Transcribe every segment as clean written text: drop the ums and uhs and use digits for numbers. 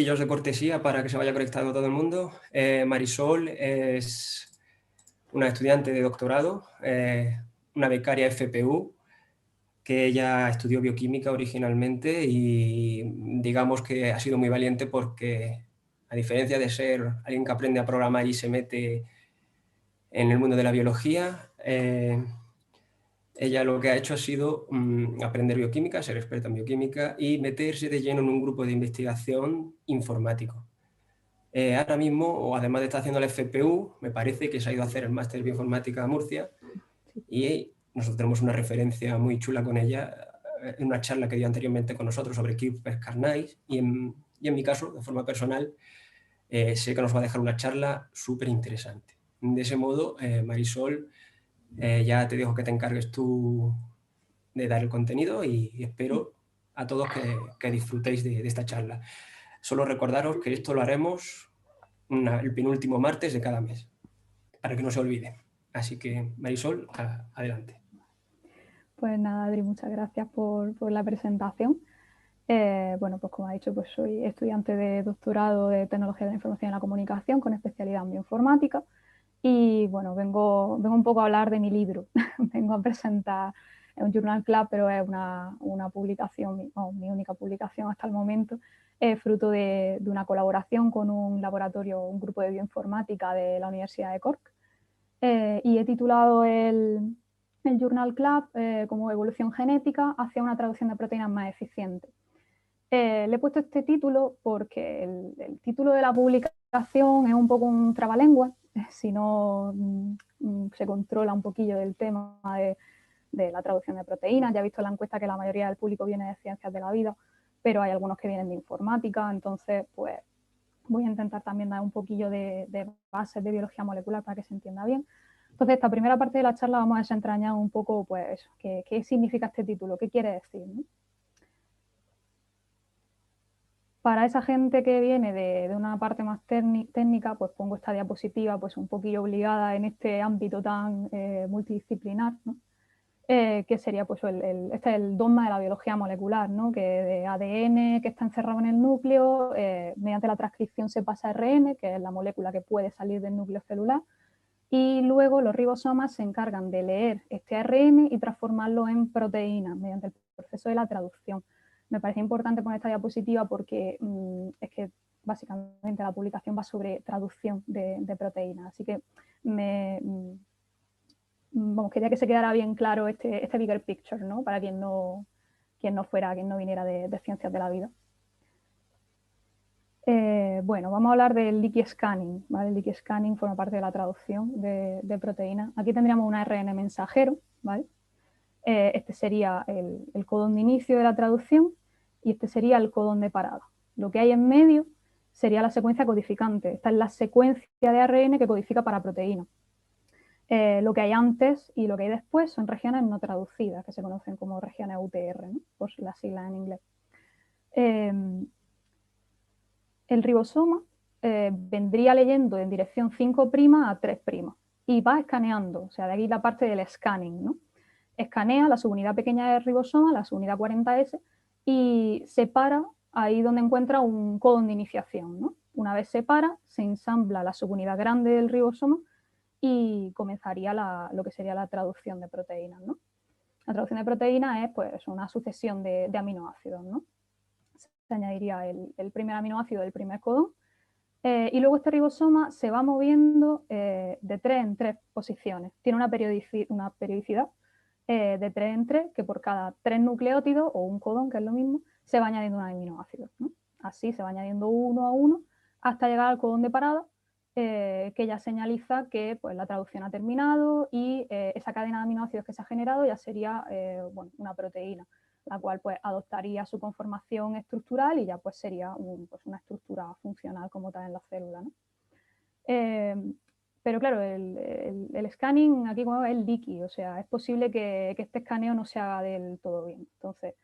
De cortesía para que se vaya conectando todo el mundo. Marisol es una estudiante de doctorado, una becaria FPU, que ella estudió bioquímica originalmente y digamos que ha sido muy valiente porque, a diferencia de ser alguien que aprende a programar y se mete en el mundo de la biología, ella lo que ha hecho ha sido aprender bioquímica, ser experta en bioquímica y meterse de lleno en un grupo de investigación informático. Ahora mismo, o además de estar haciendo la FPU, me parece que se ha ido a hacer el máster de bioinformática a Murcia y nosotros tenemos una referencia muy chula con ella en una charla que dio anteriormente con nosotros sobre CRISPR-Cas9 y en mi caso, de forma personal, sé que nos va a dejar una charla súper interesante. De ese modo, Marisol, ya te dejo que te encargues tú de dar el contenido y espero a todos que disfrutéis de esta charla. Solo recordaros que esto lo haremos el penúltimo martes de cada mes, para que no se olvide. Así que, Marisol, adelante. Pues nada, Adri, muchas gracias por la presentación. Bueno, pues como ha dicho, pues soy estudiante de doctorado de Tecnología de la Información y la Comunicación con especialidad en bioinformática y bueno, vengo un poco a hablar de mi libro. Vengo a presentar un Journal Club, pero es una publicación, mi única publicación hasta el momento, fruto de una colaboración con un laboratorio, un grupo de bioinformática de la Universidad de Cork. Y he titulado el Journal Club como Evolución genética hacia una traducción de proteínas más eficiente. Le he puesto este título porque el título de la publicación es un poco un trabalengua, si no se controla un poquillo del tema de la traducción de proteínas. Ya he visto en la encuesta que la mayoría del público viene de ciencias de la vida, pero hay algunos que vienen de informática, entonces pues voy a intentar también dar un poquillo de bases de biología molecular para que se entienda bien. Entonces, esta primera parte de la charla vamos a desentrañar un poco, pues, qué significa este título, qué quiere decir, ¿no? Para esa gente que viene de una parte más técnica, pues pongo esta diapositiva pues un poquillo obligada en este ámbito tan multidisciplinar, ¿no? Que sería pues este es el dogma de la biología molecular, ¿no? Que de ADN que está encerrado en el núcleo, mediante la transcripción se pasa a ARN, que es la molécula que puede salir del núcleo celular, y luego los ribosomas se encargan de leer este ARN y transformarlo en proteínas mediante el proceso de la traducción. Me parece importante poner esta diapositiva porque es que básicamente la publicación va sobre traducción de proteínas, así que quería que se quedara bien claro este bigger picture, ¿no? Para quien no viniera de ciencias de la vida. Bueno, vamos a hablar del leaky scanning, ¿vale? El leaky scanning forma parte de la traducción de proteínas. Aquí tendríamos un ARN mensajero, ¿vale? Este sería el codón de inicio de la traducción y este sería el codón de parada. Lo que hay en medio sería la secuencia codificante. Esta es la secuencia de ARN que codifica para proteínas. Lo que hay antes y lo que hay después son regiones no traducidas, que se conocen como regiones UTR, ¿no? Por las siglas en inglés. El ribosoma vendría leyendo en dirección 5' a 3' y va escaneando, o sea, de aquí la parte del scanning, ¿no? Escanea la subunidad pequeña del ribosoma, la subunidad 40S, y separa ahí donde encuentra un codón de iniciación, ¿no? Una vez separa, se ensambla la subunidad grande del ribosoma y comenzaría lo que sería la traducción de proteínas, ¿no? La traducción de proteínas es pues, una sucesión de aminoácidos, ¿no? Se añadiría el primer aminoácido del primer codón y luego este ribosoma se va moviendo de 3 en 3 posiciones. Tiene una periodicidad de 3 en 3, que por cada 3 nucleótidos o un codón, que es lo mismo, se va añadiendo un aminoácido, ¿no? Así se va añadiendo uno a uno hasta llegar al codón de parada, que ya señaliza que pues, la traducción ha terminado y esa cadena de aminoácidos que se ha generado ya sería bueno, una proteína, la cual pues, adoptaría su conformación estructural y ya pues, sería pues, una estructura funcional como tal en la célula, ¿no? Pero claro, el scanning aquí como es leaky, o sea, es posible que este escaneo no se haga del todo bien. Entonces,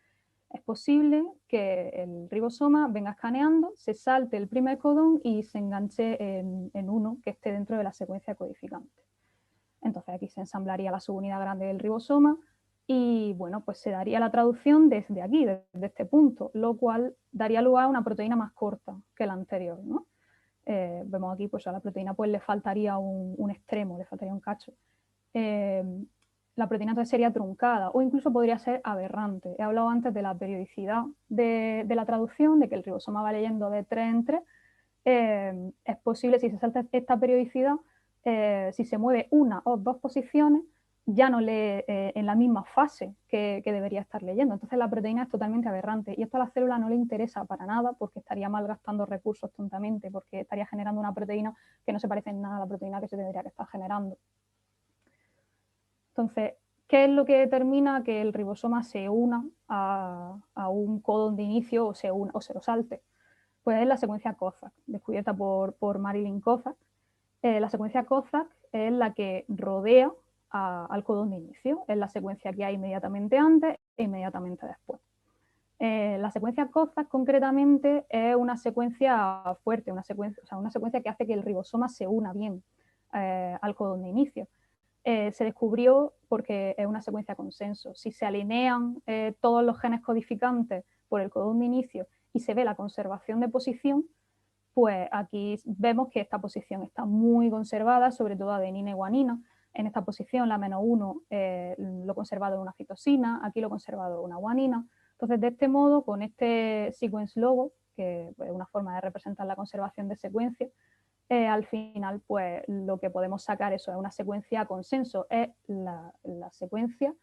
es posible que el ribosoma venga escaneando, se salte el primer codón y se enganche en uno que esté dentro de la secuencia codificante. Entonces aquí se ensamblaría la subunidad grande del ribosoma, y bueno, pues se daría la traducción desde aquí, desde este punto, lo cual daría lugar a una proteína más corta que la anterior, ¿no? Vemos aquí, pues a la proteína pues le faltaría un extremo, le faltaría un cacho. La proteína entonces sería truncada o incluso podría ser aberrante. He hablado antes de la periodicidad de la traducción, de que el ribosoma va leyendo de 3 en 3. Es posible, si se salta esta periodicidad, si se mueve una o dos posiciones, ya no lee en la misma fase que debería estar leyendo. Entonces la proteína es totalmente aberrante y esto a la célula no le interesa para nada porque estaría malgastando recursos tontamente, porque estaría generando una proteína que no se parece en nada a la proteína que se debería que estar generando. Entonces, ¿qué es lo que determina que el ribosoma se una a un codón de inicio o se lo salte? Pues es la secuencia Kozak, descubierta por Marilyn Kozak. La secuencia Kozak es la que rodea al codón de inicio, es la secuencia que hay inmediatamente antes e inmediatamente después. La secuencia Kozak concretamente es una secuencia fuerte, una secuencia que hace que el ribosoma se una bien al codón de inicio. Se descubrió porque es una secuencia consenso. Si se alinean todos los genes codificantes por el codón de inicio y se ve la conservación de posición, pues aquí vemos que esta posición está muy conservada, sobre todo adenina y guanina. En esta posición la -1 lo conservado en una citosina, aquí lo conservado en una guanina. Entonces, de este modo, con este sequence logo, que es una forma de representar la conservación de secuencias, al final, pues lo que podemos sacar eso es una secuencia a consenso, es la secuencia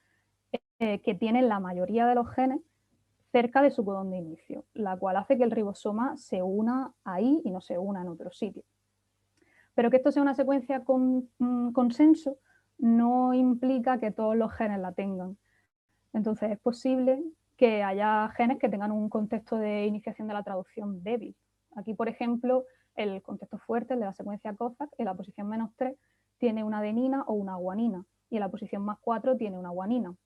que tiene la mayoría de los genes cerca de su codón de inicio, la cual hace que el ribosoma se una ahí y no se una en otro sitio. Pero que esto sea una secuencia con consenso no implica que todos los genes la tengan. Entonces es posible que haya genes que tengan un contexto de iniciación de la traducción débil. Aquí, por ejemplo, el contexto fuerte, el de la secuencia Kozak, en la posición -3 tiene una adenina o una guanina y en la posición +4 tiene una guanina.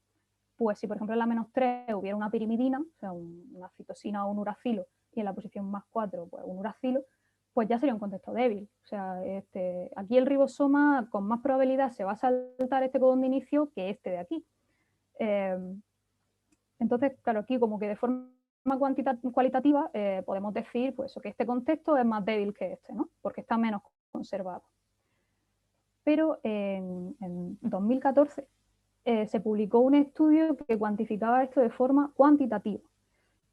Pues si por ejemplo en la -3 hubiera una pirimidina, o sea, una citosina o un uracilo, y en la posición +4 pues un uracilo, pues ya sería un contexto débil. O sea, aquí el ribosoma con más probabilidad se va a saltar este codón de inicio que este de aquí. Entonces, claro, aquí como que de forma cualitativa podemos decir pues, que este contexto es más débil que este, ¿no? Porque está menos conservado. Pero en 2014 se publicó un estudio que cuantificaba esto de forma cuantitativa.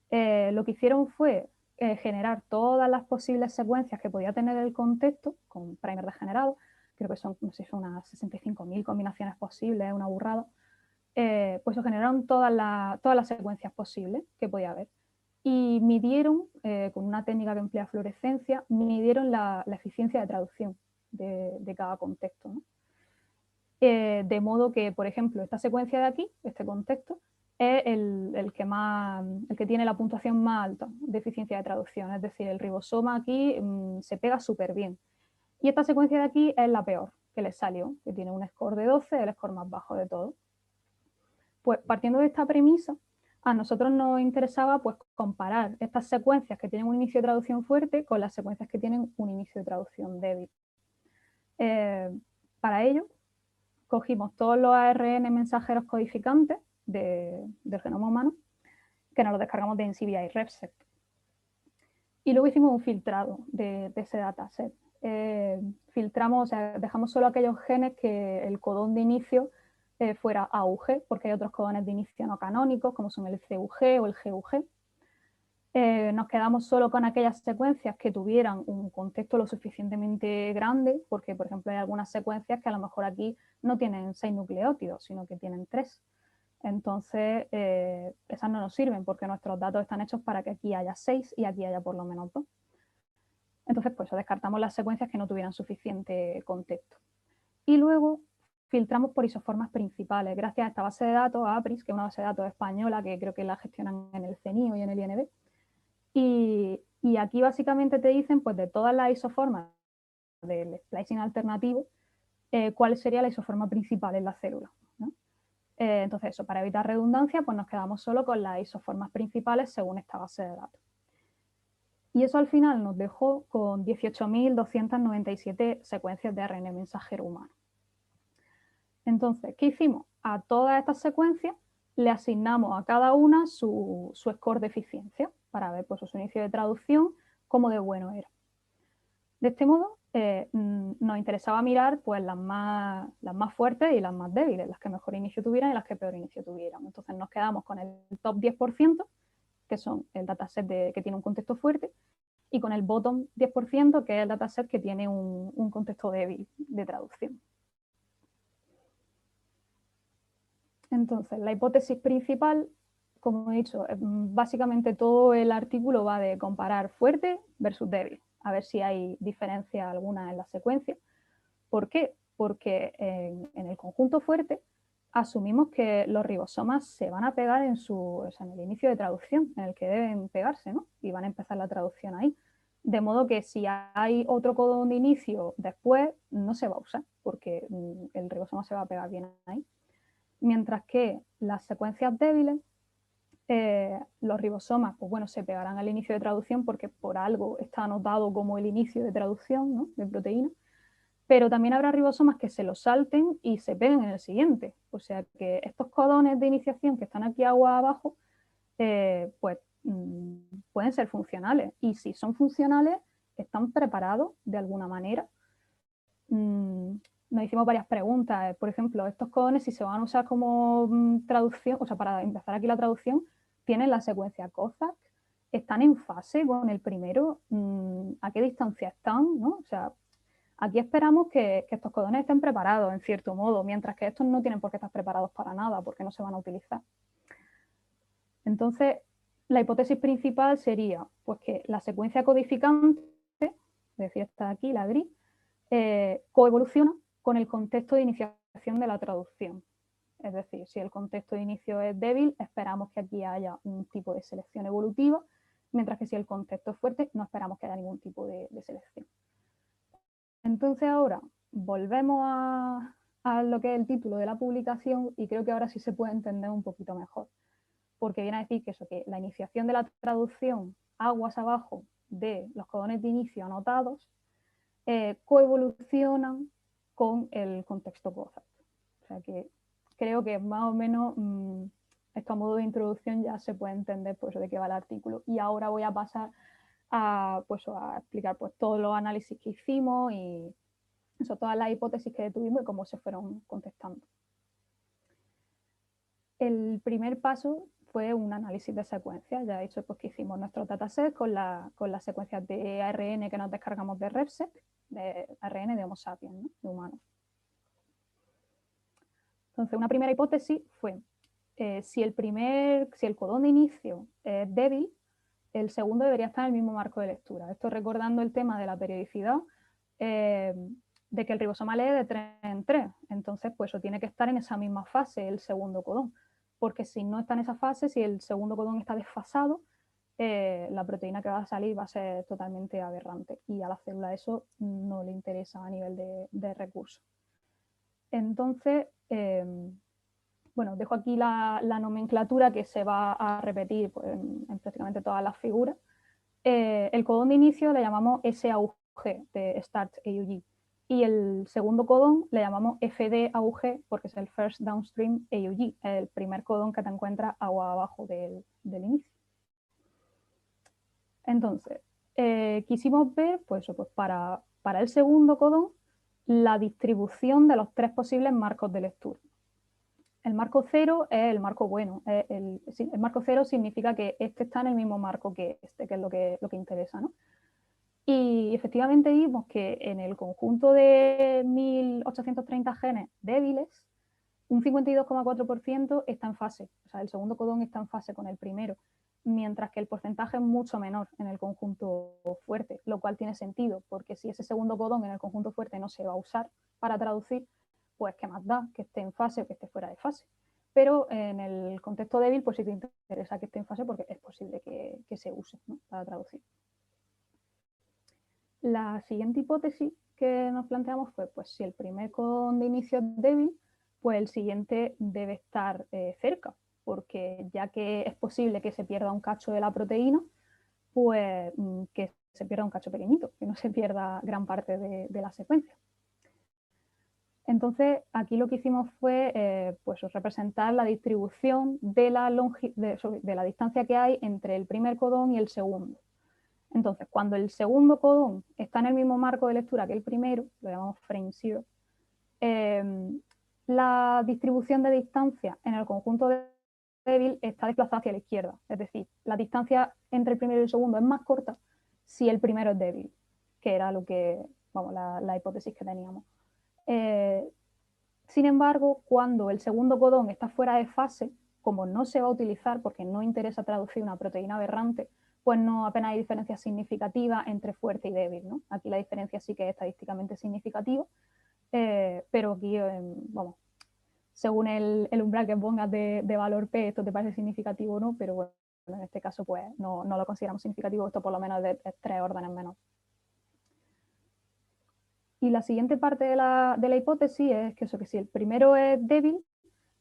Lo que hicieron fue generar todas las posibles secuencias que podía tener el contexto con primer degenerado, creo que son, no sé, son unas 65.000 combinaciones posibles, una burrada, pues se generaron todas las secuencias posibles que podía haber. Y midieron, con una técnica que emplea fluorescencia, midieron la eficiencia de traducción de cada contexto, ¿no? De modo que, por ejemplo, esta secuencia de aquí, este contexto, es el que tiene la puntuación más alta de eficiencia de traducción, es decir, el ribosoma aquí se pega súper bien. Y esta secuencia de aquí es la peor que les salió, que tiene un score de 12, el score más bajo de todo. Pues partiendo de esta premisa, a nosotros nos interesaba pues, comparar estas secuencias que tienen un inicio de traducción fuerte con las secuencias que tienen un inicio de traducción débil. Para ello, cogimos todos los ARN mensajeros codificantes del genoma humano, que nos los descargamos de Ensivia y RefSec. Y luego hicimos un filtrado de ese dataset. Filtramos, o sea, dejamos solo aquellos genes que el codón de inicio fuera AUG, porque hay otros codones de inicio no canónicos, como son el CUG o el GUG. Nos quedamos solo con aquellas secuencias que tuvieran un contexto lo suficientemente grande, porque, por ejemplo, hay algunas secuencias que a lo mejor aquí no tienen 6 nucleótidos, sino que tienen 3. Entonces, esas no nos sirven porque nuestros datos están hechos para que aquí haya 6 y aquí haya por lo menos 2. Entonces, pues descartamos las secuencias que no tuvieran suficiente contexto. Y luego filtramos por isoformas principales, gracias a esta base de datos, APRIS, que es una base de datos española que creo que la gestionan en el CENIO y en el INB. Y aquí básicamente te dicen, pues de todas las isoformas del splicing alternativo, cuál sería la isoforma principal en la célula, ¿no? Entonces, eso, para evitar redundancia, pues nos quedamos solo con las isoformas principales según esta base de datos. Y eso al final nos dejó con 18.297 secuencias de ARN mensajero humano. Entonces, ¿qué hicimos? A todas estas secuencias le asignamos a cada una su score de eficiencia para ver pues, su inicio de traducción, cómo de bueno era. De este modo, nos interesaba mirar pues, las más fuertes y las más débiles, las que mejor inicio tuvieran y las que peor inicio tuvieran. Entonces nos quedamos con el top 10%, que son el dataset que tiene un contexto fuerte, y con el bottom 10%, que es el dataset que tiene un contexto débil de traducción. Entonces, la hipótesis principal, como he dicho, básicamente todo el artículo va de comparar fuerte versus débil, a ver si hay diferencia alguna en la secuencia. ¿Por qué? Porque en el conjunto fuerte asumimos que los ribosomas se van a pegar en el inicio de traducción, en el que deben pegarse, ¿no? Y van a empezar la traducción ahí. De modo que si hay otro codón de inicio después, no se va a usar, porque el ribosoma se va a pegar bien ahí. Mientras que las secuencias débiles, los ribosomas, pues bueno, se pegarán al inicio de traducción porque por algo está anotado como el inicio de traducción, ¿no?, de proteína, pero también habrá ribosomas que se lo salten y se peguen en el siguiente. O sea que estos codones de iniciación que están aquí abajo, pues pueden ser funcionales. Y si son funcionales, están preparados de alguna manera. Nos hicimos varias preguntas. Por ejemplo, estos codones, si se van a usar como traducción, o sea, para empezar aquí la traducción, tienen la secuencia Kozak, están en fase con el primero, a qué distancia están, ¿no? O sea, aquí esperamos que estos codones estén preparados, en cierto modo, mientras que estos no tienen por qué estar preparados para nada, porque no se van a utilizar. Entonces, la hipótesis principal sería pues, que la secuencia codificante, es decir, esta de aquí, la gris, coevoluciona con el contexto de iniciación de la traducción. Es decir, si el contexto de inicio es débil, esperamos que aquí haya un tipo de selección evolutiva, mientras que si el contexto es fuerte, no esperamos que haya ningún tipo de selección. Entonces ahora volvemos a lo que es el título de la publicación y creo que ahora sí se puede entender un poquito mejor, porque viene a decir que que la iniciación de la traducción aguas abajo de los codones de inicio anotados coevolucionan con el contexto Kozak. O sea que creo que más o menos esto a modo de introducción ya se puede entender pues, de qué va el artículo. Y ahora voy a pasar a explicar pues, todos los análisis que hicimos y eso, todas las hipótesis que tuvimos y cómo se fueron contestando. El primer paso fue un análisis de secuencias. Ya he dicho pues, que hicimos nuestro dataset con las secuencias de ARN que nos descargamos de RefSeq, de ARN de Homo sapiens, ¿no?, de humanos. Entonces, una primera hipótesis fue si el codón de inicio es débil, el segundo debería estar en el mismo marco de lectura. Esto recordando el tema de la periodicidad, de que el ribosoma lee de 3 en 3. Entonces, pues eso tiene que estar en esa misma fase, el segundo codón. Porque si no está en esa fase, si el segundo codón está desfasado, la proteína que va a salir va a ser totalmente aberrante. Y a la célula eso no le interesa a nivel de recursos. Entonces, bueno, dejo aquí la nomenclatura que se va a repetir pues, en prácticamente todas las figuras. El codón de inicio le llamamos SAUG, de Start AUG, y el segundo codón le llamamos FD-AUG porque es el First Downstream AUG, el primer codón que te encuentras agua abajo del inicio. Entonces, quisimos ver, pues para el segundo codón, la distribución de los 3 posibles marcos de lectura. El marco 0 es el marco bueno. El marco 0 significa que este está en el mismo marco que este, que es lo que interesa, ¿no? Y efectivamente vimos que en el conjunto de 1830 genes débiles, un 52,4% está en fase. O sea, el segundo codón está en fase con el primero, mientras que el porcentaje es mucho menor en el conjunto fuerte, lo cual tiene sentido, porque si ese segundo codón en el conjunto fuerte no se va a usar para traducir, pues qué más da que esté en fase o que esté fuera de fase. Pero en el contexto débil, pues sí te interesa que esté en fase porque es posible que se use, ¿no?, para traducir. La siguiente hipótesis que nos planteamos fue, pues si el primer codón de inicio es débil, pues el siguiente debe estar cerca, porque ya que es posible que se pierda un cacho de la proteína, pues que se pierda un cacho pequeñito, que no se pierda gran parte de la secuencia. Entonces, aquí lo que hicimos fue pues, representar la distribución de la distancia que hay entre el primer codón y el segundo. Entonces, cuando el segundo codón está en el mismo marco de lectura que el primero, lo llamamos frame zero, la distribución de distancia en el conjunto débil está desplazada hacia la izquierda. Es decir, la distancia entre el primero y el segundo es más corta si el primero es débil, que era lo que, vamos, la hipótesis que teníamos. Sin embargo, cuando el segundo codón está fuera de fase, como no se va a utilizar porque no interesa traducir una proteína aberrante, pues no apenas hay diferencia significativa entre fuerte y débil, ¿no? Aquí la diferencia sí que es estadísticamente significativa, pero aquí, vamos, según el umbral que pongas de valor P, esto te parece significativo o no, pero bueno, en este caso pues no lo consideramos significativo, esto por lo menos es de 3 órdenes menos. Y la siguiente parte de la hipótesis es que, que si el primero es débil,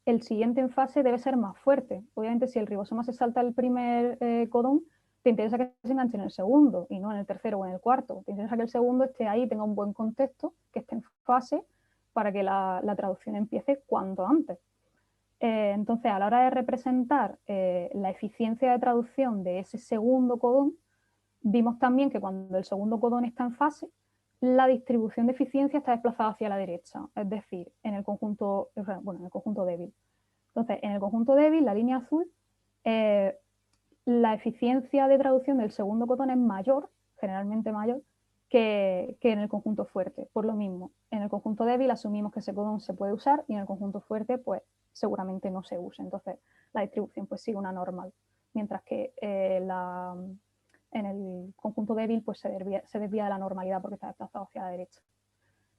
el siguiente en fase debe ser más fuerte. Obviamente, si el ribosoma se salta el primer codón, te interesa que se enganche en el segundo y no en el tercero o en el cuarto. Te interesa que el segundo esté ahí, tenga un buen contexto, que esté en fase para que la traducción empiece cuanto antes. Entonces, a la hora de representar la eficiencia de traducción de ese segundo codón, vimos también que cuando el segundo codón está en fase, la distribución de eficiencia está desplazada hacia la derecha, es decir, en el conjunto débil. Entonces, en el conjunto débil, la línea azul, la eficiencia de traducción del segundo codón es mayor, generalmente mayor, que en el conjunto fuerte. Por lo mismo, en el conjunto débil asumimos que ese codón se puede usar y en el conjunto fuerte, pues seguramente no se use. Entonces, la distribución pues sigue una normal, mientras que en el conjunto débil pues se desvía de la normalidad porque está desplazado hacia la derecha.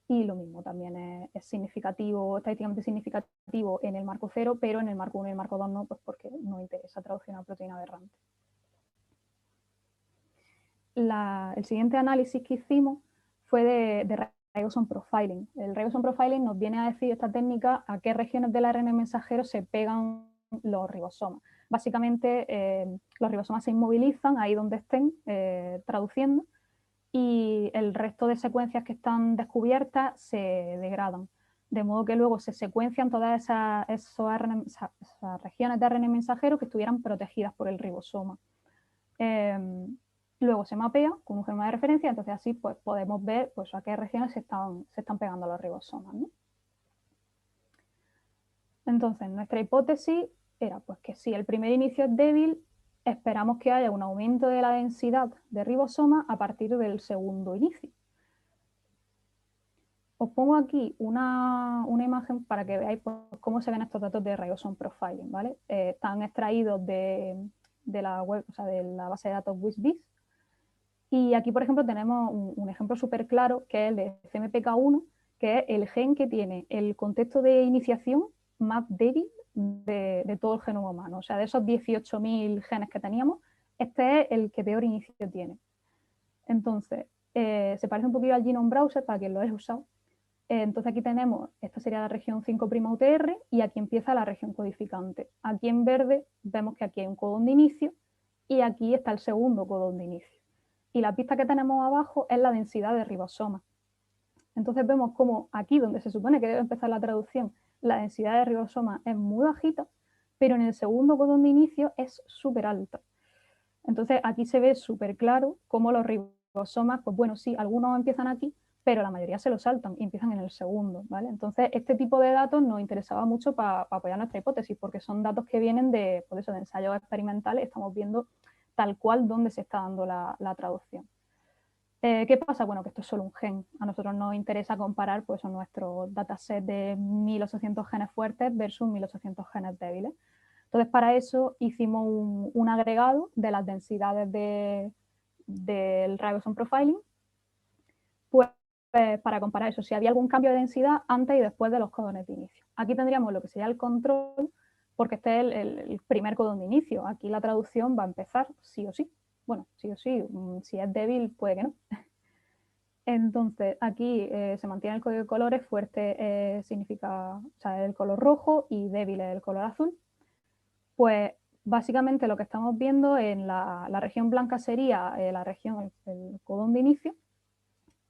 Y lo mismo, también es significativo, estadísticamente significativo en el marco 0, pero en el marco 1 y el marco 2 no, pues porque no interesa traducir una proteína aberrante. El siguiente análisis que hicimos fue de ribosome profiling. El ribosome profiling nos viene a decir esta técnica a qué regiones del ARN mensajero se pegan los ribosomas. Básicamente, los ribosomas se inmovilizan ahí donde estén traduciendo y el resto de secuencias que están descubiertas se degradan. De modo que luego se secuencian todas esas regiones de ARN mensajero que estuvieran protegidas por el ribosoma. Luego se mapea con un genoma de referencia, entonces así pues, podemos ver pues, a qué regiones se están pegando los ribosomas, ¿no? Entonces, nuestra hipótesis era pues, que si el primer inicio es débil, esperamos que haya un aumento de la densidad de ribosoma a partir del segundo inicio. Os pongo aquí una imagen para que veáis pues, cómo se ven estos datos de ribosome profiling, ¿vale? Están extraídos de la web, o sea, de la base de datos WizBiz. Y aquí, por ejemplo, tenemos un ejemplo súper claro, que es el de CMPK1, que es el gen que tiene el contexto de iniciación más débil de todo el genoma humano. O sea, de esos 18.000 genes que teníamos, este es el que peor inicio tiene. Entonces, se parece un poquito al Genome Browser, para quien lo haya usado. Entonces aquí tenemos, esta sería la región 5'UTR y aquí empieza la región codificante. Aquí en verde vemos que aquí hay un codón de inicio y aquí está el segundo codón de inicio. Y la pista que tenemos abajo es la densidad de ribosomas. Entonces vemos como aquí, donde se supone que debe empezar la traducción, la densidad de ribosomas es muy bajita, pero en el segundo codón de inicio es súper alta. Entonces aquí se ve súper claro cómo los ribosomas, pues bueno, sí, algunos empiezan aquí, pero la mayoría se lo saltan y empiezan en el segundo, ¿vale? Entonces este tipo de datos nos interesaba mucho para apoyar nuestra hipótesis, porque son datos que vienen de, pues eso, de ensayos experimentales, estamos viendo tal cual dónde se está dando la traducción. ¿Qué pasa? Bueno, que esto es solo un gen. A nosotros nos interesa comparar pues, nuestro dataset de 1.800 genes fuertes versus 1.800 genes débiles. Entonces, para eso hicimos un agregado de las densidades del ribosome profiling, pues para comparar eso, si había algún cambio de densidad antes y después de los codones de inicio. Aquí tendríamos lo que sería el control, porque este es el primer codón de inicio. Aquí la traducción va a empezar sí o sí. Bueno, sí o sí, si es débil puede que no. Entonces, aquí se mantiene el código de colores, fuerte significa, o sea, el color rojo y débil es el color azul. Pues básicamente lo que estamos viendo en la región blanca sería la región, el codón de inicio,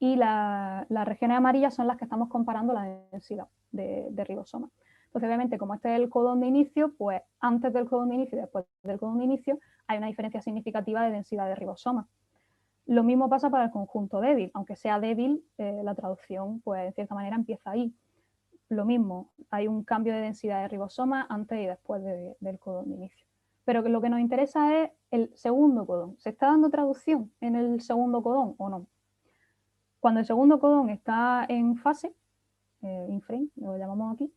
y las regiones amarillas son las que estamos comparando la densidad de ribosoma. Entonces, obviamente, como este es el codón de inicio, pues antes del codón de inicio y después del codón de inicio hay una diferencia significativa de densidad de ribosoma. Lo mismo pasa para el conjunto débil. Aunque sea débil, la traducción, pues en cierta manera, empieza ahí. Lo mismo, hay un cambio de densidad de ribosoma antes y después del codón de inicio. Pero lo que nos interesa es el segundo codón. ¿Se está dando traducción en el segundo codón o no? Cuando el segundo codón está en fase, in frame, lo llamamos aquí,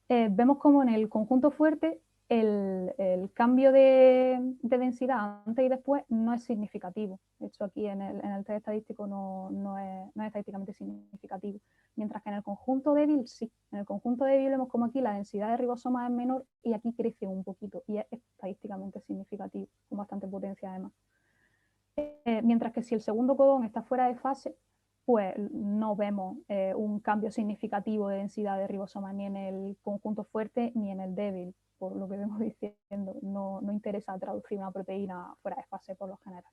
vemos como en el conjunto fuerte el cambio de densidad antes y después no es significativo. De hecho, aquí en el test estadístico no es estadísticamente significativo. Mientras que en el conjunto débil, sí. En el conjunto débil vemos como aquí la densidad de ribosomas es menor y aquí crece un poquito y es estadísticamente significativo, con bastante potencia además. Mientras que si el segundo codón está fuera de fase, pues no vemos un cambio significativo de densidad de ribosomas ni en el conjunto fuerte ni en el débil, por lo que vemos diciendo. No interesa traducir una proteína fuera de fase por lo general.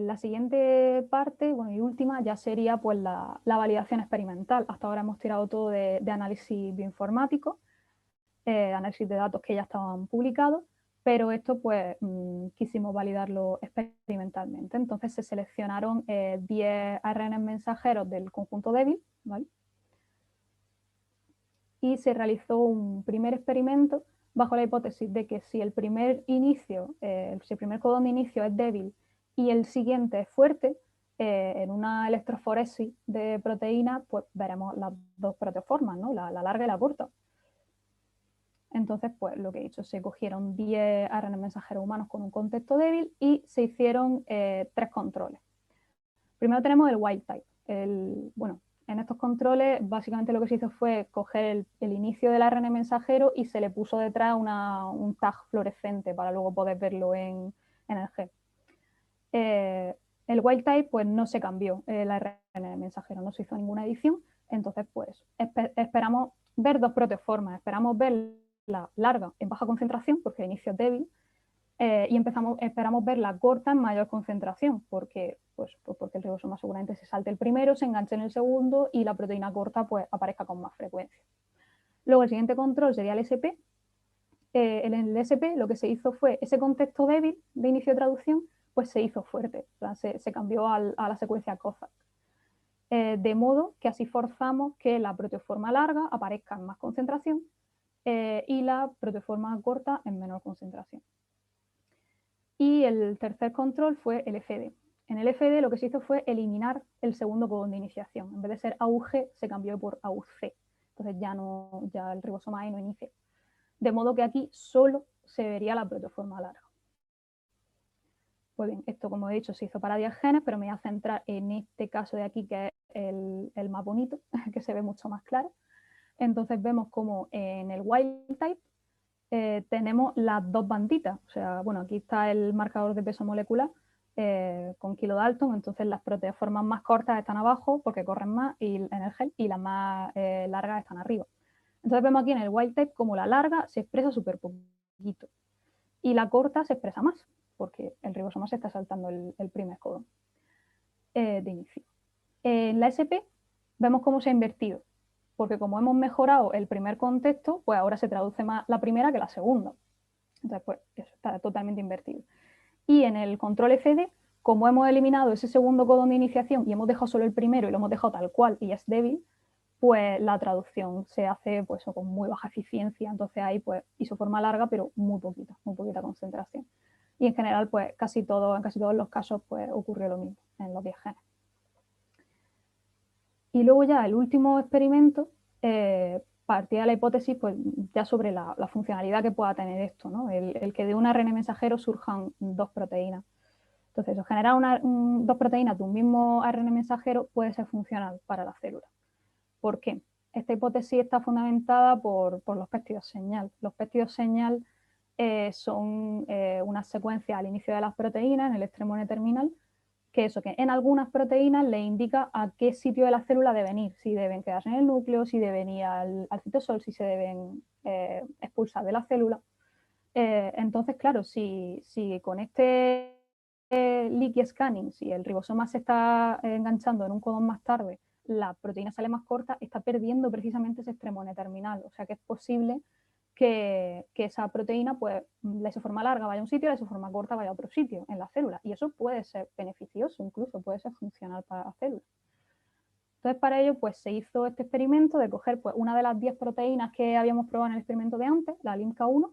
La siguiente parte, bueno, y última, ya sería pues la validación experimental. Hasta ahora hemos tirado todo de análisis bioinformático, análisis de datos que ya estaban publicados, pero esto pues quisimos validarlo experimentalmente. Entonces se seleccionaron 10 ARN mensajeros del conjunto débil, ¿vale? Y se realizó un primer experimento bajo la hipótesis de que si el primer inicio, si el primer codón de inicio es débil y el siguiente es fuerte, en una electroforesis de proteínas, pues veremos las dos proteoformas, ¿no? La larga y la corta. Entonces, pues lo que he dicho, se cogieron 10 ARN mensajeros humanos con un contexto débil y se hicieron 3 controles. Primero tenemos el wild type. Bueno, en estos controles básicamente lo que se hizo fue coger el inicio del ARN mensajero y se le puso detrás un tag fluorescente para luego poder verlo en el gen. El wild type pues no se cambió, el ARN mensajero no se hizo ninguna edición, entonces pues esperamos ver dos proteoformas, esperamos ver la larga en baja concentración porque el inicio es débil y esperamos ver la corta en mayor concentración porque el ribosoma seguramente se salte el primero, se enganche en el segundo y la proteína corta pues aparezca con más frecuencia. Luego el siguiente control sería el SP. En el SP lo que se hizo fue ese contexto débil de inicio de traducción pues se hizo fuerte, o sea, se cambió a la secuencia COSAC. De modo que así forzamos que la proteoforma larga aparezca en más concentración y la proteoforma corta en menor concentración. Y el tercer control fue el FD. En el FD lo que se hizo fue eliminar el segundo codón de iniciación. En vez de ser AUG, se cambió por AUC. Entonces ya el ribosoma E no inicia. De modo que aquí solo se vería la proteoforma larga. Pues bien, esto como he dicho se hizo para 10 genes, pero me voy a centrar en este caso de aquí que es el más bonito, que se ve mucho más claro. Entonces vemos como en el wild type tenemos las dos banditas. O sea, bueno, aquí está el marcador de peso molecular con kilodalton, entonces las proteoformas más cortas están abajo porque corren más en el gel y las más largas están arriba. Entonces vemos aquí en el wild type como la larga se expresa súper poquito y la corta se expresa más porque el ribosoma se está saltando el primer codón de inicio. En la SP vemos cómo se ha invertido, porque como hemos mejorado el primer contexto, pues ahora se traduce más la primera que la segunda. Entonces, pues eso está totalmente invertido. Y en el control FD, como hemos eliminado ese segundo codón de iniciación y hemos dejado solo el primero y lo hemos dejado tal cual y es débil, pues la traducción se hace pues, con muy baja eficiencia. Entonces hay pues, isoforma larga, pero muy poquita concentración. Y en general, pues en casi todos los casos pues, ocurrió lo mismo en los 10 genes. Y luego ya el último experimento partía de la hipótesis pues, ya sobre la funcionalidad que pueda tener esto, ¿no? el que de un ARN mensajero surjan dos proteínas. Entonces, generar dos proteínas de un mismo ARN mensajero puede ser funcional para la célula. ¿Por qué? Esta hipótesis está fundamentada por los péptidos señal. Los péptidos señal son unas secuencias al inicio de las proteínas, en el extremo N-terminal, que en algunas proteínas le indica a qué sitio de la célula deben ir, si deben quedarse en el núcleo, si deben ir al citosol, si se deben expulsar de la célula. Entonces, claro, si con este leaky scanning, si el ribosoma se está enganchando en un codón más tarde, la proteína sale más corta, está perdiendo precisamente ese extremo N-terminal. O sea que es posible que esa proteína, pues la isoforma larga vaya a un sitio, la isoforma corta vaya a otro sitio en la célula. Y eso puede ser beneficioso, incluso puede ser funcional para la célula. Entonces, para ello, pues se hizo este experimento de coger pues, una de las 10 proteínas que habíamos probado en el experimento de antes, la LIMCA1.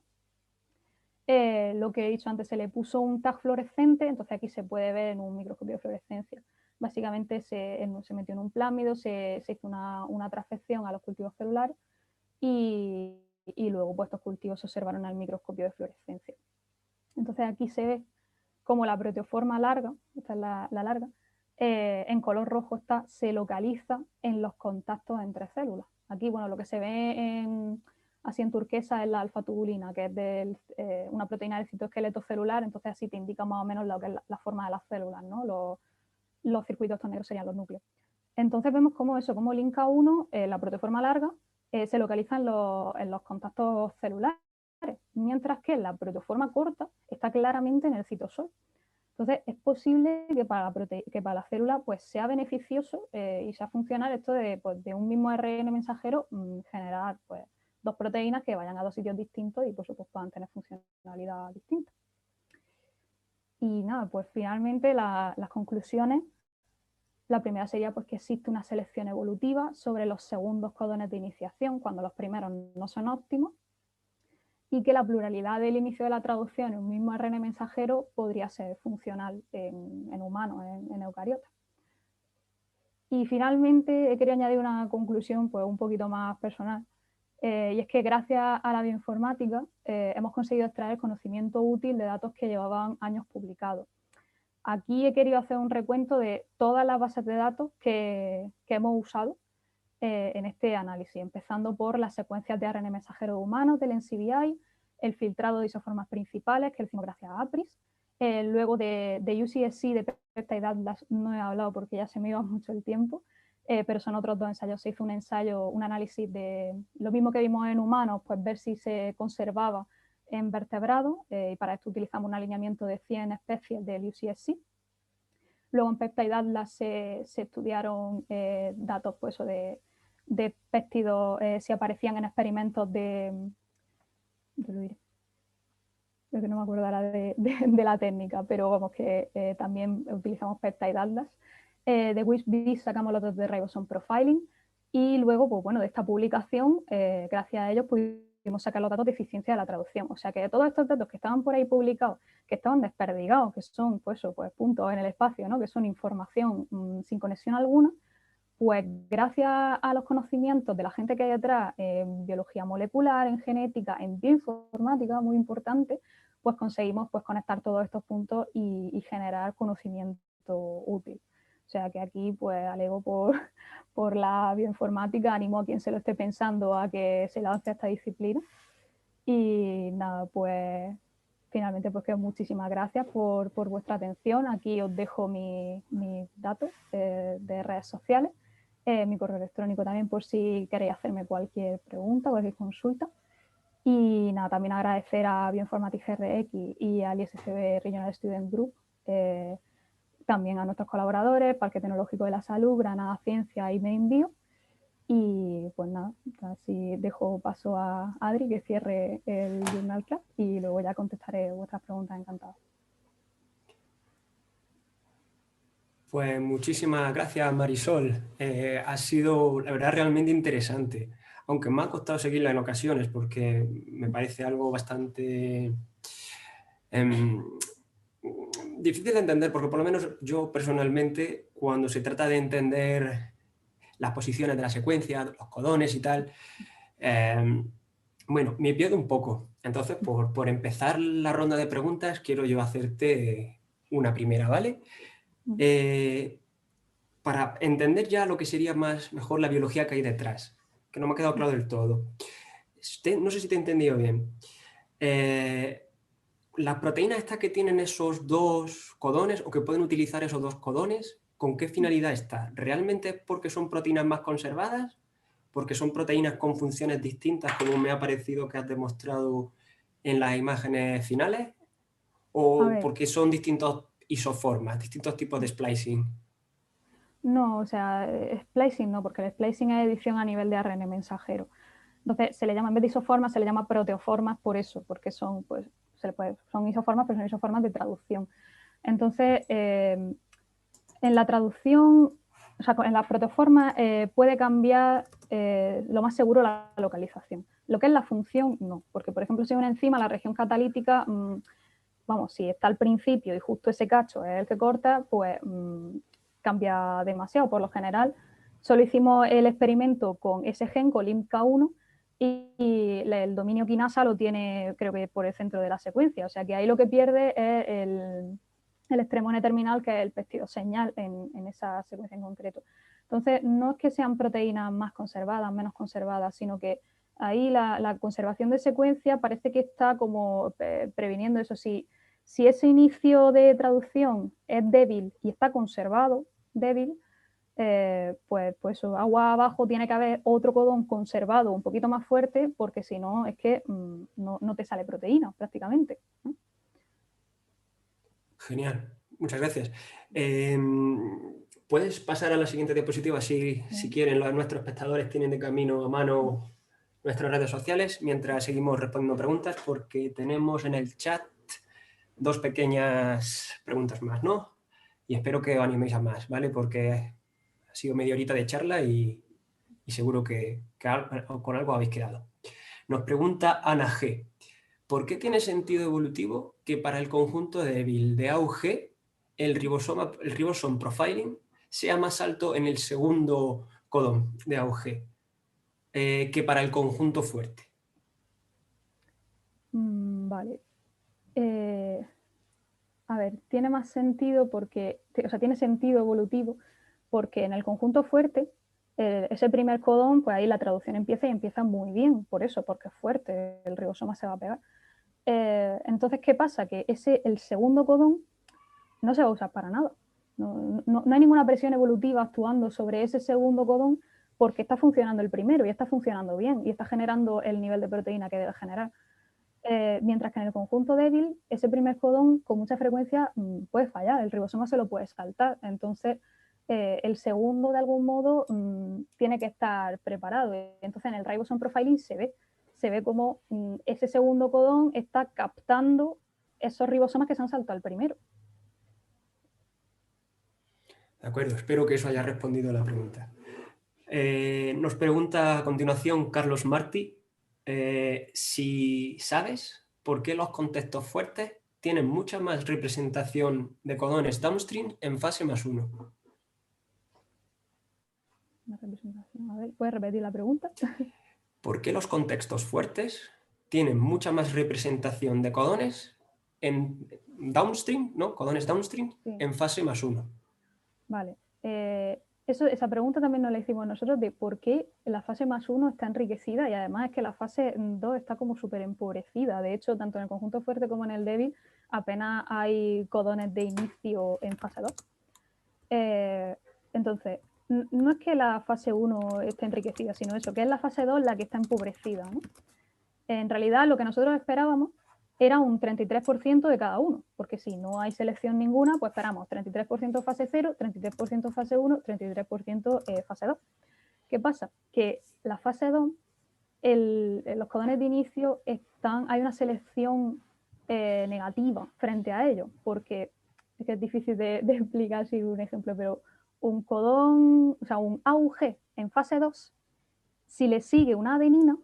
Lo que he dicho antes, se le puso un tag fluorescente, entonces aquí se puede ver en un microscopio de fluorescencia. Básicamente se metió en un plámido, se hizo una transfección a los cultivos celulares y luego pues, estos cultivos se observaron al microscopio de fluorescencia. Entonces aquí se ve como la proteoforma larga, esta es la larga, en color rojo se localiza en los contactos entre células. Aquí, bueno, lo que se ve así en turquesa es la alfa-tubulina, que es una proteína del citoesqueleto celular, entonces así te indica más o menos lo que es la forma de las células, ¿no? Los circuitos estos negros serían los núcleos. Entonces vemos como LINCA1, la proteoforma larga, se localiza en los contactos celulares, mientras que la proteoforma corta está claramente en el citosol. Entonces, es posible que para la célula pues, sea beneficioso y sea funcional esto de, pues, de un mismo ARN mensajero generar pues, 2 proteínas que vayan a 2 sitios distintos y por supuesto puedan tener funcionalidad distinta. Y nada, pues finalmente las conclusiones. La primera sería pues, que existe una selección evolutiva sobre los segundos codones de iniciación cuando los primeros no son óptimos, y que la pluralidad del inicio de la traducción en un mismo ARN mensajero podría ser funcional en humanos, en eucariotas. Y finalmente he querido añadir una conclusión pues, un poquito más personal, y es que gracias a la bioinformática hemos conseguido extraer conocimiento útil de datos que llevaban años publicados. Aquí he querido hacer un recuento de todas las bases de datos que hemos usado en este análisis, empezando por las secuencias de ARN mensajero humanos del NCBI, el filtrado de isoformas principales, que lo hicimos gracias a APRIS, luego de UCSC, de Peptide Atlas, no he hablado porque ya se me iba mucho el tiempo, pero son otros 2 ensayos. Se hizo un análisis de lo mismo que vimos en humanos, pues ver si se conservaba en vertebrados, y para esto utilizamos un alineamiento de 100 especies del UCSC. Luego en Peptide Atlas se estudiaron datos pues, de péptidos, si aparecían en experimentos yo que no me acuerdo ahora de la técnica, pero vamos que también utilizamos Peptide Atlas. De WISP sacamos los datos de Ribosome Profiling y luego, pues bueno, de esta publicación, gracias a ellos pudimos sacar los datos de eficiencia de la traducción. O sea que de todos estos datos que estaban por ahí publicados, que estaban desperdigados, que son pues puntos en el espacio, ¿no? Que son información sin conexión alguna, pues gracias a los conocimientos de la gente que hay detrás en biología molecular, en genética, en bioinformática, muy importante, pues conseguimos pues, conectar todos estos puntos y generar conocimiento útil. O sea que aquí pues alego por la bioinformática, animo a quien se lo esté pensando a que se lance a esta disciplina. Y nada, pues finalmente pues que muchísimas gracias por vuestra atención. Aquí os dejo mis datos de redes sociales. Mi correo electrónico también por si queréis hacerme cualquier pregunta, cualquier consulta. Y nada, también agradecer a Bioinformatics RX y al ISCB Regional Student Group, también a nuestros colaboradores, Parque Tecnológico de la Salud, Granada Ciencia y MainBio. Y pues nada, así dejo paso a Adri que cierre el Journal Club y luego ya contestaré vuestras preguntas, encantado. Pues muchísimas gracias, Marisol. Ha sido, la verdad, realmente interesante, aunque me ha costado seguirla en ocasiones porque me parece algo bastante difícil de entender, porque por lo menos yo personalmente, cuando se trata de entender las posiciones de la secuencia, los codones y tal, bueno, me pierdo un poco. Entonces, por empezar la ronda de preguntas, quiero yo hacerte una primera, ¿vale? Para entender ya lo que sería mejor la biología que hay detrás, que no me ha quedado claro del todo. No sé si te he entendido bien. Las proteínas estas que tienen esos 2 codones o que pueden utilizar esos 2 codones, ¿con qué finalidad está? ¿Realmente es porque son proteínas más conservadas? ¿Porque son proteínas con funciones distintas, como me ha parecido que has demostrado en las imágenes finales? ¿O porque son distintos isoformas, distintos tipos de splicing? No, o sea, splicing no, porque el splicing es edición a nivel de ARN mensajero. Entonces, se le llama, en vez de isoformas, se le llama proteoformas por eso, porque son, pues, son isoformas, pero son isoformas de traducción. Entonces, en la traducción, o sea, en la proteoforma puede cambiar lo más seguro la localización. Lo que es la función, no, porque, por ejemplo, si es una enzima, la región catalítica, vamos, si está al principio y justo ese cacho es el que corta, pues cambia demasiado. Por lo general, solo hicimos el experimento con ese gen, con LIMK1, y el dominio quinasa lo tiene, creo que por el centro de la secuencia. O sea que ahí lo que pierde es el extremo N-terminal, que es el péptido señal en esa secuencia en concreto. Entonces, no es que sean proteínas más conservadas, menos conservadas, sino que ahí la conservación de secuencia parece que está como previniendo eso. Si ese inicio de traducción es débil y está conservado, débil, pues agua abajo tiene que haber otro codón conservado un poquito más fuerte, porque si no es que no te sale proteína prácticamente, ¿no? Genial, muchas gracias. ¿Puedes pasar a la siguiente diapositiva si quieren? Nuestros espectadores tienen de camino a mano nuestras redes sociales mientras seguimos respondiendo preguntas, porque tenemos en el chat 2 pequeñas preguntas más, ¿no? Y espero que os animéis a más, ¿vale? Porque ha sido media horita de charla y seguro que con algo habéis quedado. Nos pregunta Ana G. ¿Por qué tiene sentido evolutivo que para el conjunto débil de AUG el ribosome profiling sea más alto en el segundo codón de AUG que para el conjunto fuerte? Vale. A ver, tiene más sentido porque, o sea, tiene sentido evolutivo porque en el conjunto fuerte, ese primer codón, pues ahí la traducción empieza y empieza muy bien, por eso, porque es fuerte, el ribosoma se va a pegar. Entonces, ¿qué pasa? Que el segundo codón no se va a usar para nada. No hay ninguna presión evolutiva actuando sobre ese segundo codón porque está funcionando el primero y está funcionando bien y está generando el nivel de proteína que debe generar. Mientras que en el conjunto débil, ese primer codón con mucha frecuencia puede fallar, el ribosoma se lo puede saltar. Entonces, el segundo, de algún modo, tiene que estar preparado. Entonces, en el ribosome profiling se ve como ese segundo codón está captando esos ribosomas que se han saltado al primero. De acuerdo, espero que eso haya respondido a la pregunta. Nos pregunta a continuación Carlos Martí si sabes por qué los contextos fuertes tienen mucha más representación de codones downstream en fase +1. Una representación. A ver, ¿puedes repetir la pregunta? ¿Por qué los contextos fuertes tienen mucha más representación de codones en downstream, ¿no? Codones downstream Sí. en fase +1. Vale. Esa pregunta también nos la hicimos nosotros de por qué la fase +1 está enriquecida y además es que la fase 2 está como súper empobrecida. De hecho, tanto en el conjunto fuerte como en el débil apenas hay codones de inicio en fase 2. Entonces, no es que la fase 1 esté enriquecida, sino eso, que es la fase 2 la que está empobrecida, ¿no? En realidad, lo que nosotros esperábamos era un 33% de cada uno, porque si no hay selección ninguna, pues esperamos 33% fase 0, 33% fase 1, 33% fase 2. ¿Qué pasa? Que la fase 2, los codones de inicio hay una selección negativa frente a ellos, porque es que es difícil de explicar sin un ejemplo, pero un codón, o sea, un AUG en fase 2, si le sigue una adenina,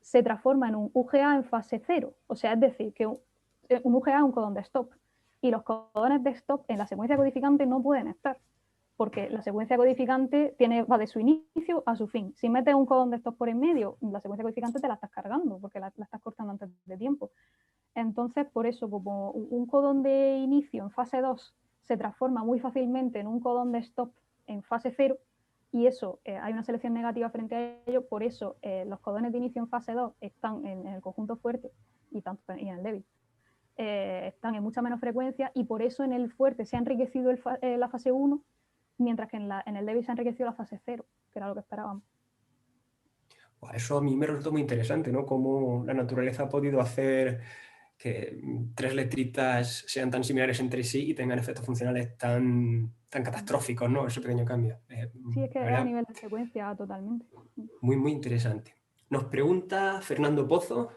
se transforma en un UGA en fase 0. O sea, es decir, que un UGA es un codón de stop. Y los codones de stop en la secuencia codificante no pueden estar, porque la secuencia codificante va de su inicio a su fin. Si metes un codón de stop por en medio, la secuencia codificante te la estás cargando, porque la estás cortando antes de tiempo. Entonces, por eso, como un codón de inicio en fase 2 se transforma muy fácilmente en un codón de stop en fase 0, y eso, hay una selección negativa frente a ello, por eso los codones de inicio en fase 2 están en el conjunto fuerte y en el débil. Están en mucha menos frecuencia y por eso en el fuerte se ha enriquecido la fase 1, mientras que en el débil se ha enriquecido la fase 0, que era lo que esperábamos. Eso a mí me resulta muy interesante, ¿no? Cómo la naturaleza ha podido hacer que 3 letritas sean tan similares entre sí y tengan efectos funcionales tan catastróficos, ¿no? Ese pequeño cambio. Sí, es que La es a verdad, nivel de secuencia totalmente. muy, muy interesante. Nos pregunta Fernando Pozo.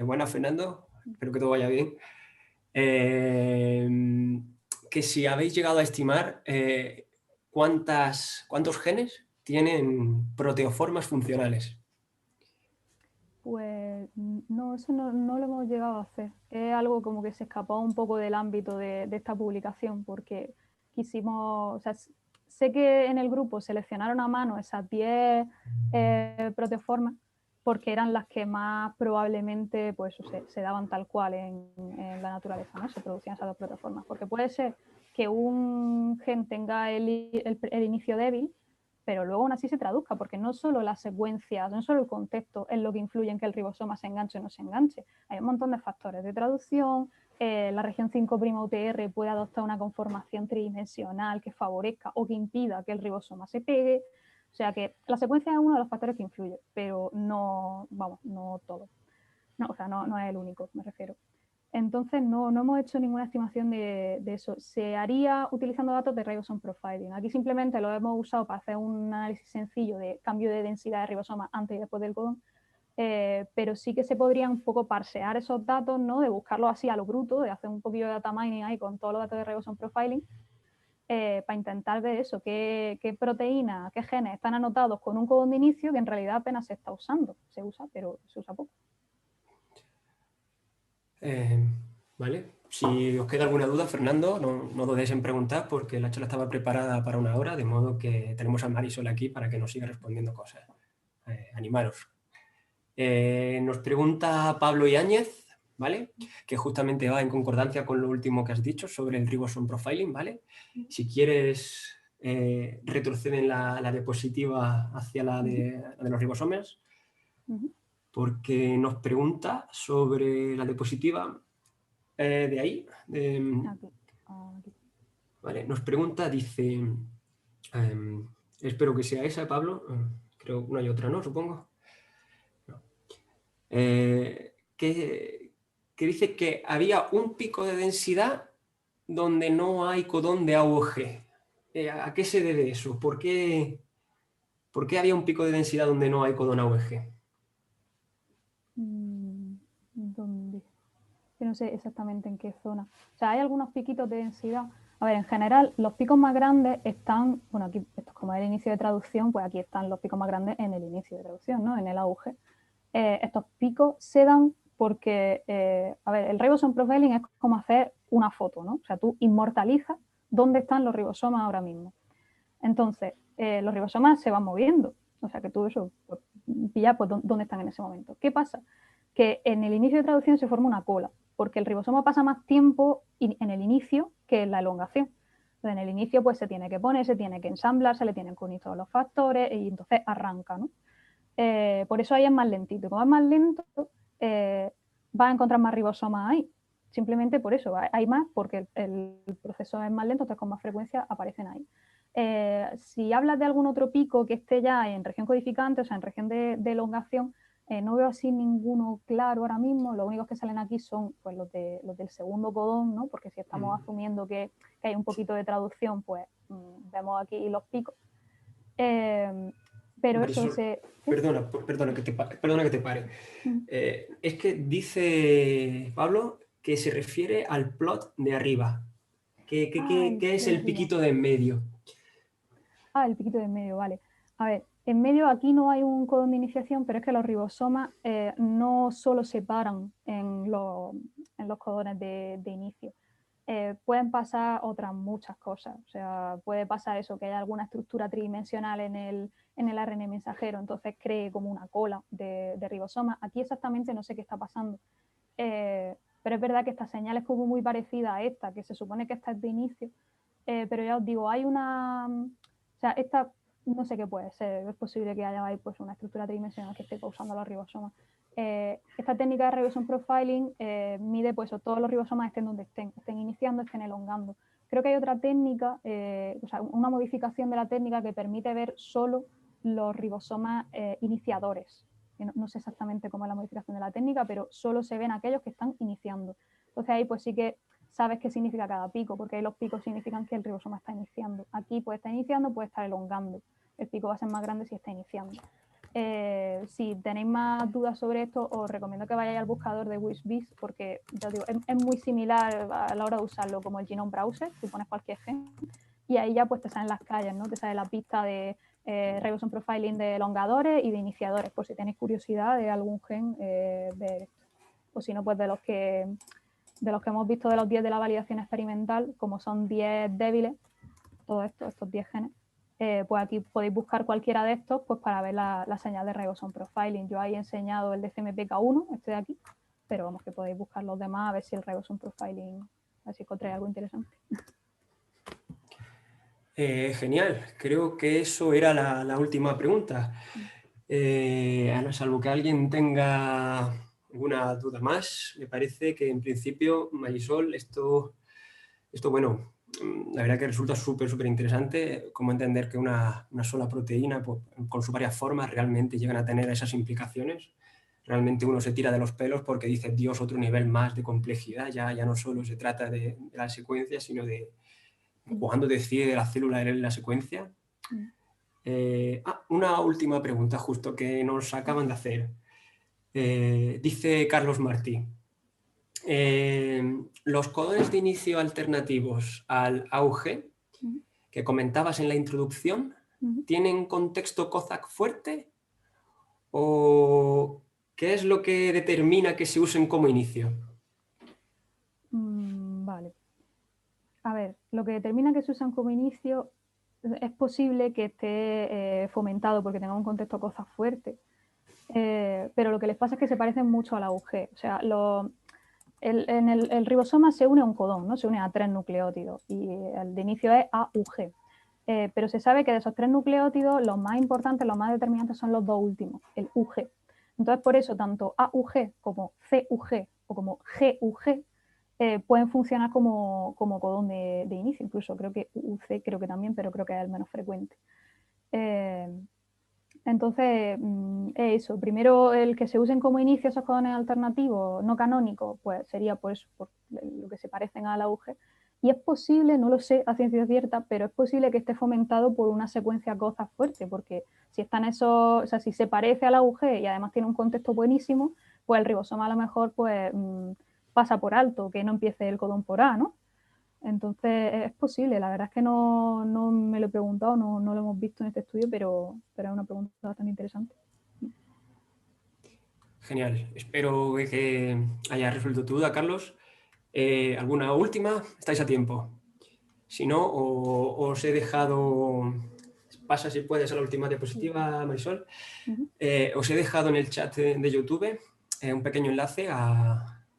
Buenas, Fernando. Espero que todo vaya bien. Que si habéis llegado a estimar cuántos genes tienen proteoformas funcionales. Pues no, eso no lo hemos llegado a hacer. Es algo como que se escapó un poco del ámbito de esta publicación porque quisimos, o sea, sé que en el grupo seleccionaron a mano esas 10 proteoformas porque eran las que más probablemente pues, se daban tal cual en la naturaleza, ¿no? Se producían esas 2 proteoformas. Porque puede ser que un gen tenga el inicio débil, pero luego aún así se traduzca, porque no solo las secuencias, no solo el contexto es lo que influye en que el ribosoma se enganche o no se enganche, hay un montón de factores de traducción, la región 5' UTR puede adoptar una conformación tridimensional que favorezca o que impida que el ribosoma se pegue, o sea que la secuencia es uno de los factores que influye, pero no, vamos, no todo, no, o sea, no es el único, me refiero. Entonces no hemos hecho ninguna estimación de eso. Se haría utilizando datos de ribosome profiling. Aquí simplemente lo hemos usado para hacer un análisis sencillo de cambio de densidad de ribosoma antes y después del codón, pero sí que se podrían un poco parsear esos datos, ¿no? De buscarlos así a lo bruto, de hacer un poquillo de data mining ahí con todos los datos de ribosome profiling, para intentar ver eso, qué proteínas, qué genes están anotados con un codón de inicio que en realidad apenas se está usando. Se usa, pero se usa poco. ¿Vale? Si os queda alguna duda, Fernando, no dudéis en preguntar porque la charla estaba preparada para 1 hora, de modo que tenemos a Marisol aquí para que nos siga respondiendo cosas. Animaros. Nos pregunta Pablo Yáñez, ¿vale? Que justamente va en concordancia con lo último que has dicho sobre el ribosome profiling, ¿vale? Si quieres, retrocede en la diapositiva hacia la de los ribosomes, porque nos pregunta sobre la diapositiva de ahí. Aquí. Vale, nos pregunta, dice, espero que sea esa, Pablo, creo que una y otra, ¿no? Supongo. No. Que dice que había un pico de densidad donde no hay codón de AUG. ¿A qué se debe eso? ¿Por qué había un pico de densidad donde no hay codón AUG? ¿Dónde? Que no sé exactamente en qué zona. O sea, hay algunos piquitos de densidad. A ver, en general, los picos más grandes están, bueno, aquí, esto es como el inicio de traducción, pues aquí están los picos más grandes en el inicio de traducción, ¿no? En el auge. Estos picos se dan porque, a ver, el ribosome profiling es como hacer una foto, ¿no? O sea, tú inmortalizas dónde están los ribosomas ahora mismo. Entonces, los ribosomas se van moviendo. O sea, que tú eso, pues, pillas pues, dónde están en ese momento. ¿Qué pasa? Que en el inicio de traducción se forma una cola, porque el ribosoma pasa más tiempo en el inicio que en la elongación. Entonces, en el inicio pues se tiene que poner, se tiene que ensamblar, se le tienen que unir todos los factores y entonces arranca, ¿no? Por eso ahí es más lentito. Como es más lento, vas a encontrar más ribosomas ahí. Simplemente por eso, hay más porque el proceso es más lento, entonces con más frecuencia aparecen ahí. Si hablas de algún otro pico que esté ya en región codificante, o sea, en región de elongación, no veo así ninguno claro ahora mismo. Los únicos que salen aquí son pues, los del segundo codón, ¿no? Porque si estamos asumiendo que hay un poquito de traducción, pues vemos aquí los picos. Pero Marisol, eso se... perdona que te pare. Es que dice Pablo que se refiere al plot de arriba. ¿Qué es de el arriba. piquito de en medio? El piquito de en medio, vale. A ver, en medio aquí no hay un codón de iniciación, pero es que los ribosomas no solo se paran en los codones de inicio. Pueden pasar otras muchas cosas. O sea, puede pasar eso, que haya alguna estructura tridimensional en el ARN mensajero, entonces cree como una cola de ribosomas. Aquí exactamente no sé qué está pasando. Pero es verdad que esta señal es como muy parecida a esta, que se supone que esta es de inicio. Pero ya os digo, hay una... O sea, esta no sé qué puede ser. Es posible que haya ahí pues, una estructura tridimensional que esté causando los ribosomas. Esta técnica de ribosome profiling mide pues, todos los ribosomas estén donde estén iniciando, estén elongando. Creo que hay otra técnica, o sea, una modificación de la técnica que permite ver solo los ribosomas iniciadores. porque no sé exactamente cómo es la modificación de la técnica, pero solo se ven aquellos que están iniciando. Entonces ahí pues sí que sabes qué significa cada pico, porque ahí los picos significan que el ribosoma está iniciando. Aquí puede estar iniciando, puede estar elongando. El pico va a ser más grande si está iniciando. Si tenéis más dudas sobre esto, os recomiendo que vayáis al buscador de WishBiz, porque ya digo, es muy similar a la hora de usarlo como el Genome Browser. Tú pones cualquier gen y ahí ya pues te salen las calles, ¿no? Te sale la pista de Ribosome Profiling de elongadores y de iniciadores, por si tenéis curiosidad de algún gen ver esto. O si no, pues de los que hemos visto de los 10 de la validación experimental, como son 10 débiles, todos estos 10 genes, pues aquí podéis buscar cualquiera de estos pues para ver la señal de Ribosome Profiling. Yo ahí he enseñado el de CMPK1, este de aquí, pero vamos que podéis buscar los demás a ver si el Ribosome Profiling, a ver si encontráis algo interesante. Genial, creo que eso era la última pregunta. Ana, salvo que alguien tenga alguna duda más, me parece que en principio, Marisol, esto bueno, la verdad que resulta súper interesante cómo entender que una sola proteína pues, con sus varias formas realmente llegan a tener esas implicaciones. Realmente uno se tira de los pelos porque dice, Dios, otro nivel más de complejidad, ya no solo se trata de la secuencia, sino de cuándo decide la célula en la secuencia. Una última pregunta justo que nos acaban de hacer. Dice Carlos Martí, los codones de inicio alternativos al AUG que comentabas en la introducción, ¿tienen contexto Cossack fuerte? ¿O qué es lo que determina que se usen como inicio? Vale. A ver, lo que determina que se usan como inicio es posible que esté fomentado porque tenga un contexto Cossack fuerte, pero lo que les pasa es que se parecen mucho al AUG. O sea, en el ribosoma se une a un codón, ¿no? Se une a 3 nucleótidos y el de inicio es AUG. Pero se sabe que de esos 3 nucleótidos los más importantes, los más determinantes son los 2 últimos, el UG. Entonces, por eso, tanto AUG como CUG o como GUG pueden funcionar como codón de inicio. Incluso creo que UC creo que también, pero creo que es el menos frecuente. Entonces, es eso. Primero, el que se usen como inicio esos codones alternativos no canónicos, pues sería por eso, por lo que se parecen al AUG. Y es posible, no lo sé a ciencia cierta, pero es posible que esté fomentado por una secuencia Cossack fuerte, porque si están esos, o sea, si se parece al AUG y además tiene un contexto buenísimo, pues el ribosoma a lo mejor pues pasa por alto, que no empiece el codón por A, ¿no? Entonces es posible, la verdad es que no me lo he preguntado, no lo hemos visto en este estudio, pero es una pregunta bastante interesante. Genial, espero que haya resuelto tu duda, Carlos. ¿Alguna última? Estáis a tiempo. Si no, os he dejado... Pasa si puedes a la última diapositiva, Marisol. Os he dejado en el chat de YouTube un pequeño enlace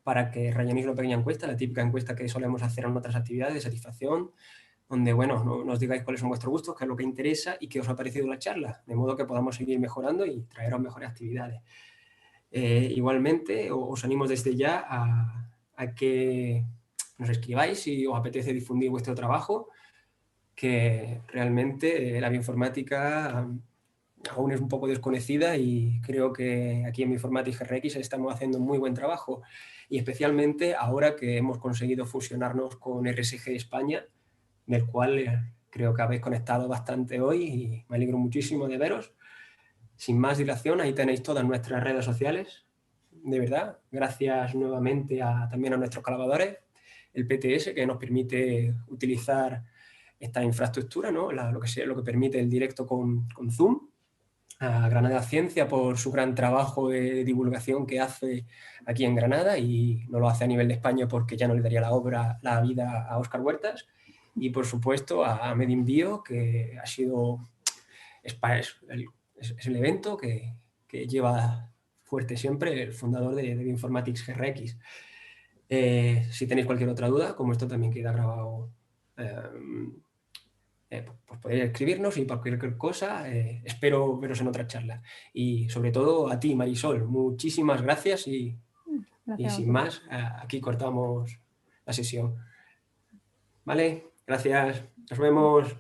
para que rellenéis una pequeña encuesta, la típica encuesta que solemos hacer en otras actividades de satisfacción, donde, bueno, nos digáis cuáles son vuestros gustos, qué es lo que interesa y qué os ha parecido la charla, de modo que podamos seguir mejorando y traeros mejores actividades. Igualmente, os animo desde ya a que nos escribáis si os apetece difundir vuestro trabajo, que realmente la bioinformática aún es un poco desconocida y creo que aquí en Bioinformatics GRX estamos haciendo un muy buen trabajo y especialmente ahora que hemos conseguido fusionarnos con RSG España, del cual creo que habéis conectado bastante hoy y me alegro muchísimo de veros. Sin más dilación, ahí tenéis todas nuestras redes sociales. De verdad, gracias nuevamente también a nuestros colaboradores, el PTS, que nos permite utilizar esta infraestructura, ¿no? lo que permite el directo con Zoom, a Granada Ciencia por su gran trabajo de divulgación que hace aquí en Granada y no lo hace a nivel de España porque ya no le daría la vida a Óscar Huertas, y por supuesto a MedInBio, que ha sido es el evento que lleva fuerte siempre el fundador de Bioinformatics GRX. Si tenéis cualquier otra duda, como esto también queda grabado, pues podéis escribirnos y por cualquier cosa espero veros en otra charla. Y sobre todo a ti, Marisol, muchísimas gracias y sin más, aquí cortamos la sesión. ¿Vale? Gracias. Nos vemos.